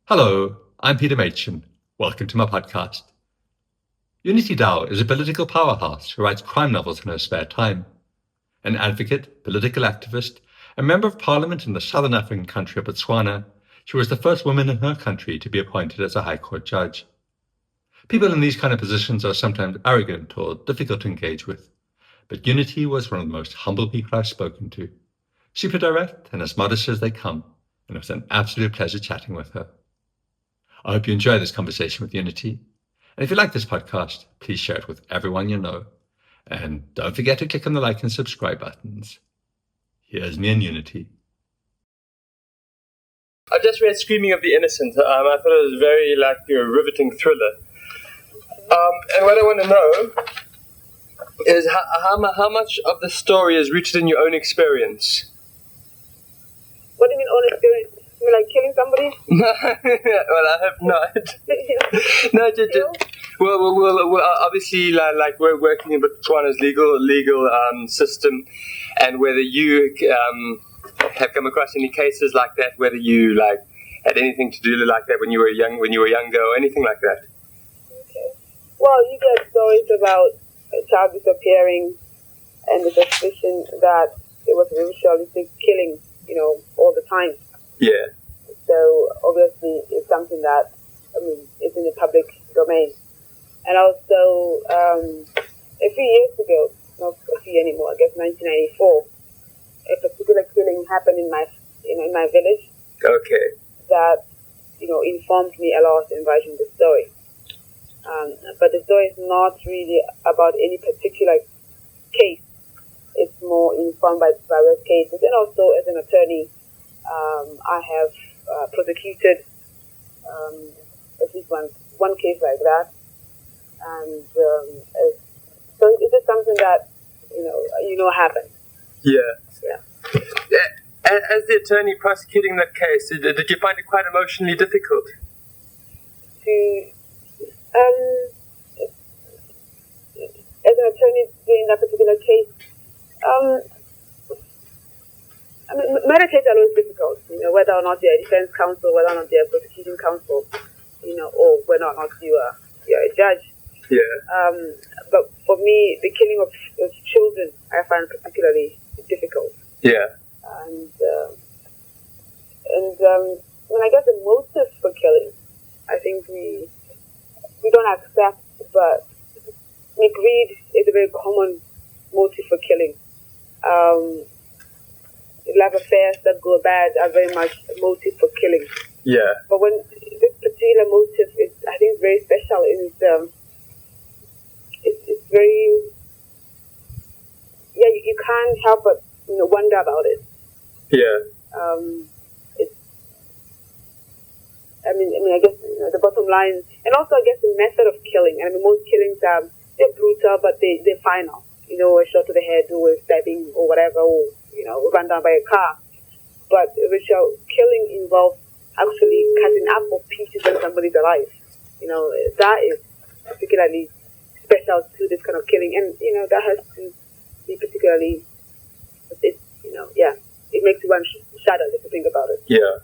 Hello, I'm Peter Machin. Welcome to my podcast. Unity Dow is a political powerhouse who writes crime novels in her spare time. An advocate, political activist, and member of parliament in the southern African country of Botswana, she was the first woman in her country to be appointed as a High Court judge. People in these kind of positions are sometimes arrogant or difficult to engage with, but Unity was one of the most humble people I've spoken to. Super direct and as modest as they come, and it was an absolute pleasure chatting with her. I hope you enjoy this conversation with Unity. And if you like this podcast, please share it with everyone you know. And don't forget to click on the like and subscribe buttons. Here's me and Unity. I just read Screaming of the Innocent. I thought it was very a riveting thriller. And what I want to know is how much of the story is rooted in your own experience? What do you mean own experience? You mean like killing somebody? Well, I hope not. No, well, obviously, like we're working in Botswana's legal system, and whether you have come across any cases like that, whether you had anything to do like that when you were younger, or anything like that. Okay. Well, you get stories about a child disappearing, and the suspicion that it was a ritualistic killing, all the time. Yeah. So obviously, it's something that it's in the public domain. And also, a few years ago, not a few anymore, I guess 1994, a particular killing happened in my village. Okay. That informed me a lot in writing the story. But the story is not really about any particular case. It's more informed by various cases, and also as an attorney, I have prosecuted at least one case like that. And so it is something that happened. Yeah. As the attorney prosecuting that case, did you find it quite emotionally difficult? As an attorney doing that particular case, murder cases are always difficult. Whether or not you're a defense counsel, whether or not you're a prosecuting counsel, or whether or not you're a judge. Yeah. But for me, the killing of children, I find particularly difficult. Yeah. And I guess the motive for killing, I think we don't accept, but greed is a very common motive for killing. Love affairs that go bad are very much a motive for killing. Yeah. But when this particular motive is, I think, very special. It's very, you can't help but wonder about it. Yeah. I guess the bottom line, and also I guess the method of killing. Most killings they're brutal, but they're final. A shot to the head, or a stabbing, or whatever, or run down by a car. But ritual killing involves actually cutting up of pieces when somebody's alive. That is particularly special to this kind of killing, and that has to be particularly. It makes one shudder just to think about it. Yeah.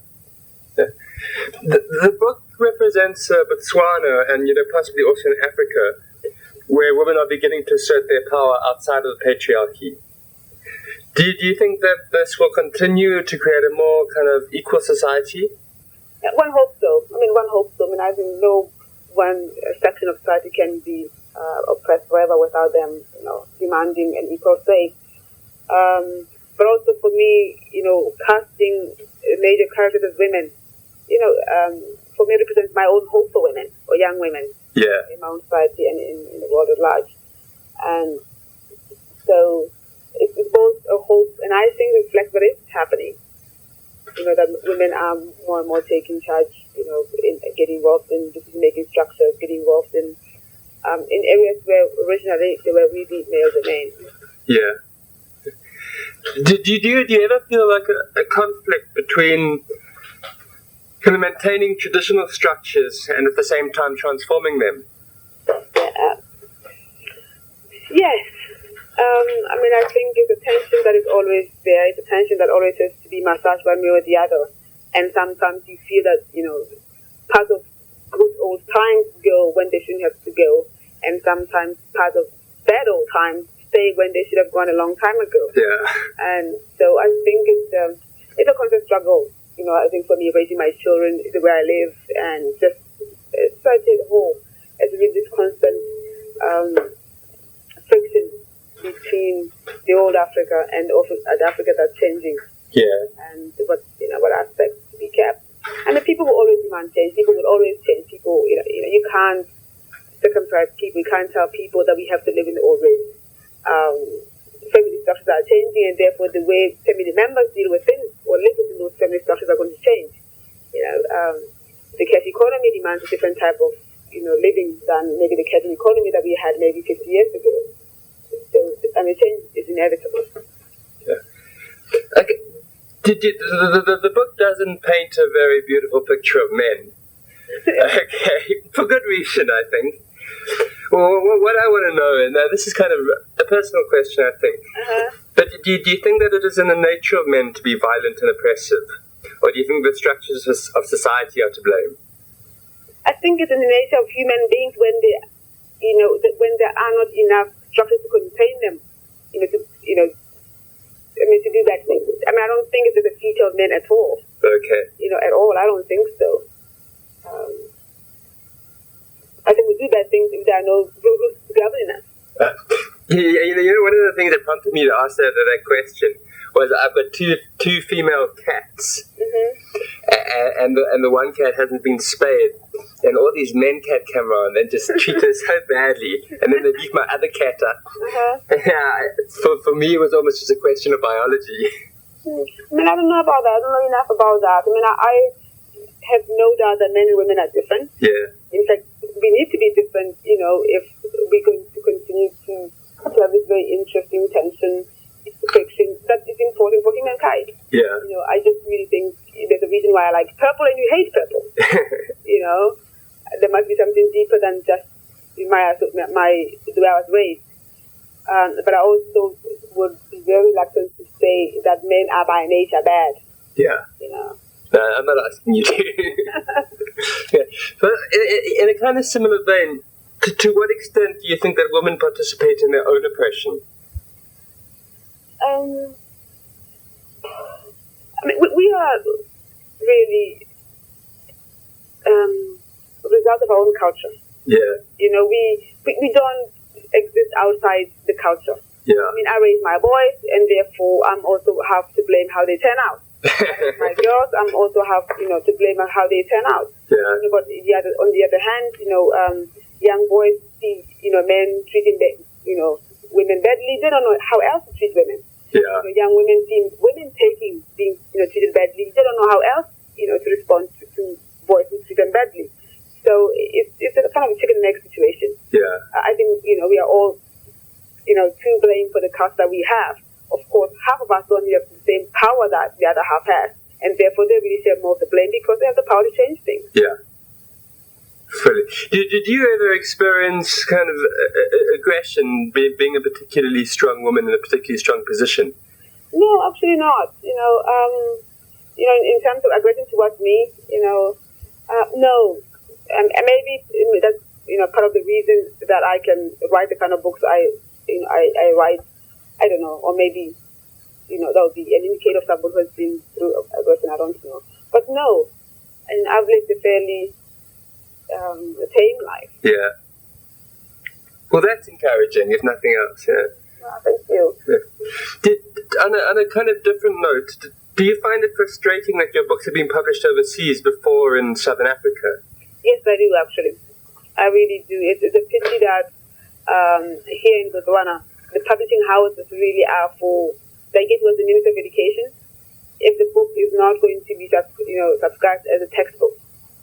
The book represents Botswana and possibly also in Africa, where women are beginning to assert their power outside of the patriarchy. Do you think that this will continue to create a more kind of equal society? One hopes so. One hopes so. I think no one section of society can be oppressed forever without them, demanding an equal say. But also for me, casting major characters as women, for me represents my own hope for women or young women. Yeah. In my own society and in the world at large. And so it's both a hope, and I think reflects what is happening. That women are more and more taking charge, in getting involved in decision-making structures, getting involved in areas where originally they were really male domain. Yeah. Do you ever feel like a conflict between kind of maintaining traditional structures and at the same time transforming them? Yes. I think it's a tension that is always there. It's a tension that always has to be massaged one way or the other. And sometimes you feel that, part of good old times go when they shouldn't have to go, and sometimes part of bad old times stay when they should have gone a long time ago. Yeah. And so I think it's a constant struggle. I think for me, raising my children, the way I live, and just society as a whole, it's really this constant friction between the old Africa and also the Africa that's changing. Yeah. And what aspects to be kept. And the people will always demand change. People will always change. People, you can't circumcise people. You can't tell people that we have to live in the old ways. Family structures are changing, and therefore the way family members deal with things or live within those family structures are going to change. The cash economy demands a different type of living than maybe the cash economy that we had maybe 50 years ago. So change is inevitable. Yeah. Okay. The book doesn't paint a very beautiful picture of men. Okay, for good reason, I think. Well, what I want to know, and this is kind of a personal question, I think, but do you think that it is in the nature of men to be violent and oppressive? Or do you think the structures of society are to blame? I think it's in the nature of human beings when when there are not enough structures to contain them, to do that thing. I don't think it's a feature of men at all. Okay. At all. I don't think so. I think we do bad things if there are no rules governing us. One of the things that prompted me to ask that question was I've got two female cats, and the one cat hasn't been spayed, and all these men cat come around and just treat her so badly, and then they beat my other cat up. For me, it was almost just a question of biology. I don't know about that. I don't know enough about that. I have no doubt that men and women are different. Yeah. In fact, we need to be different, if we're going to continue to have this very interesting tension, friction that is important for humankind. Yeah. I just really think there's a reason why I like purple and you hate purple. There must be something deeper than just the way I was raised. But I also would be very reluctant to say that men are by nature bad. Yeah. No, I'm not asking you to. Yeah. But in a kind of similar vein, to what extent do you think that women participate in their own oppression? We are really a result of our own culture. Yeah. We don't exist outside the culture. Yeah. I raise my boys, and therefore I'm also have to blame how they turn out. My girls, I'm also have to blame on how they turn out. Yeah. But on the other hand, young boys see men treating women badly. They don't know how else to treat women. Yeah. Young women see women being treated badly. They don't know how else to respond to boys who treat them badly. So it's a kind of a chicken and egg situation. Yeah. I think we are all to blame for the culture that we have. Of course, half of us don't have the same power that the other half has, and therefore they really share more of the blame because they have the power to change things. Yeah. Fully. Did you ever experience kind of aggression being a particularly strong woman in a particularly strong position? No, absolutely not. In terms of aggression towards me, no. And maybe that's part of the reason that I can write the kind of books I write. I don't know, or maybe that would be an indicator of someone who has been through aggression. I don't know, but no, and I've lived a fairly tame life. Yeah. Well, that's encouraging, if nothing else. Yeah. Thank you. Yeah. On a kind of different note, do you find it frustrating that your books have been published overseas before in Southern Africa? Yes, I do actually. I really do. It's a pity that here in Botswana, the publishing houses really are for, they get was the Minister of Education. If the book is not going to be subscribed as a textbook,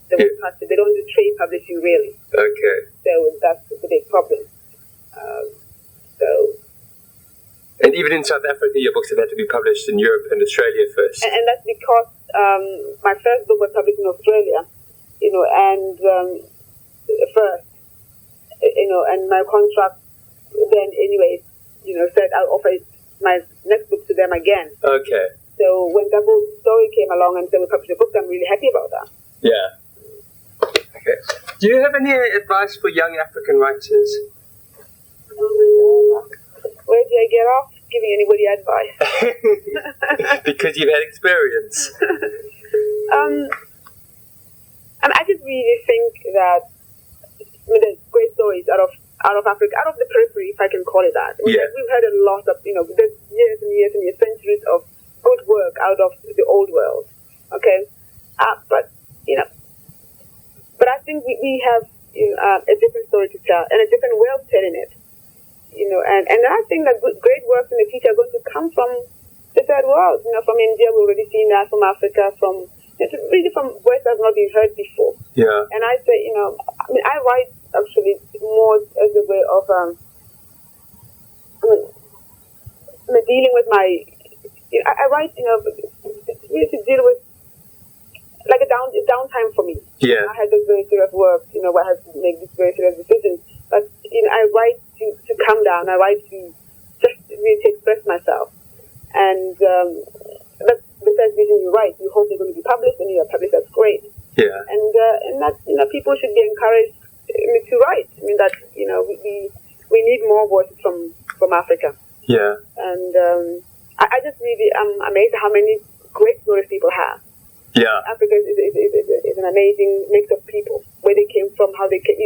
they won't touch it. They don't do trade publishing really. Okay. So that's the big problem. And even in South Africa, your books have had to be published in Europe and Australia first. And that's because my first book was published in Australia, and first, and my contract then anyways, said I'll offer my next book to them again. Okay. So when Double Story came along and said we published a book, I'm really happy about that. Yeah. Do you have any advice for young African writers? Oh my God. Where do I get off giving anybody advice? Because you've had experience. I just really think that there's great stories out of Africa, out of the periphery, if I can call it that. We've had a lot of, there's years and years and years, centuries of good work out of the old world. Okay, but I think we have a different story to tell and a different way of telling it. And I think that great works in the future are going to come from the third world. From India, we've already seen that. From Africa, it's really from where that's not been heard before. Yeah. And I say, I write actually more as a way of dealing with my. I write, really to deal with like a downtime for me. Yeah. I had this very serious work, where I had to make this very serious decision. But I write to calm down. I write to just really to express myself. And that's the first reason you write. You hope they're going to be published, and you are published. That's great. Yeah. And that people should be encouraged to write. I mean that we need more voices from Africa. Yeah. And I just really am amazed at how many great stories people have. Yeah. Africa is an amazing mix of people, where they came from, how they came,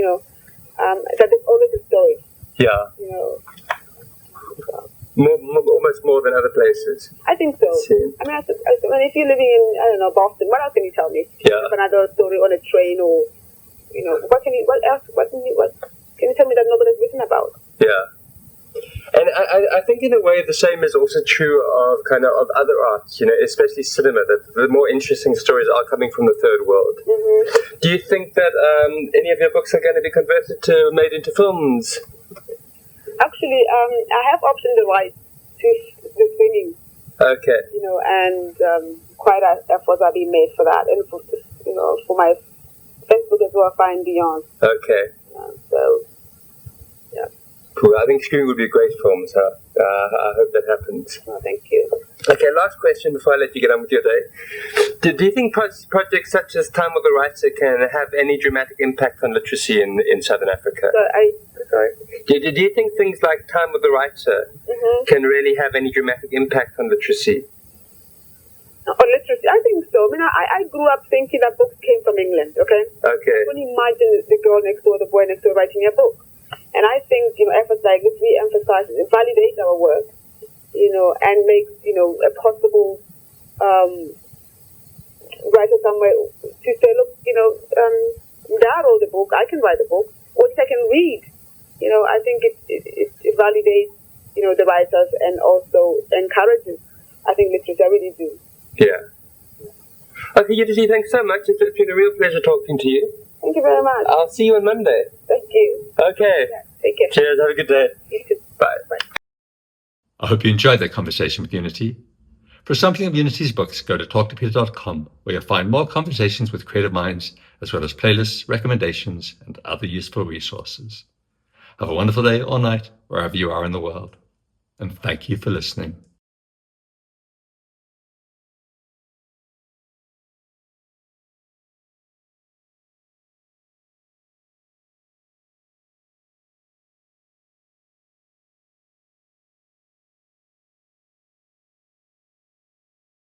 that there's always a story. Yeah. Almost more than other places. I think so. I mean, if you're living in, I don't know, Boston, what else can you tell me? Yeah. Another story on a train, or what can you tell me that nobody's written about? Yeah. And I think in a way the same is also true of of other arts, especially cinema, that the more interesting stories are coming from the third world. Mm-hmm. Do you think that any of your books are going to be made into films? Actually, I have optioned the rights to the streaming. Okay. And quite efforts are being made for that, and for my Facebook as well, Fine Beyond. Okay. So, yeah. Cool. I think streaming would be a great film, so I hope that happens. Oh, thank you. Okay, last question before I let you get on with your day. Do you think projects such as Time of the Writer can have any dramatic impact on literacy in Southern Africa? Sorry. Do you think things like Time of the Writer can really have any dramatic impact on literacy? On literacy, I think so. I mean, I grew up thinking that books came from England, okay? Okay. I couldn't imagine the girl next door, the boy next door writing a book. And I think, efforts like this re-emphasizes and validates our work, and makes, a possible writer somewhere to say, look, Dad wrote a book, I can write a book, or I can read. I think it validates, the writers, and also encourages, I think, literature. I really do. Yeah. Okay, Unity, thanks so much. It's been a real pleasure talking to you. Thank you very much. I'll see you on Monday. Thank you. Okay. Yeah, take care. Cheers. Have a good day. You too. Bye. Bye. I hope you enjoyed that conversation with Unity. For sampling of Unity's books, go to talktopeter.com, where you'll find more conversations with creative minds, as well as playlists, recommendations, and other useful resources. Have a wonderful day or night, wherever you are in the world. And thank you for listening.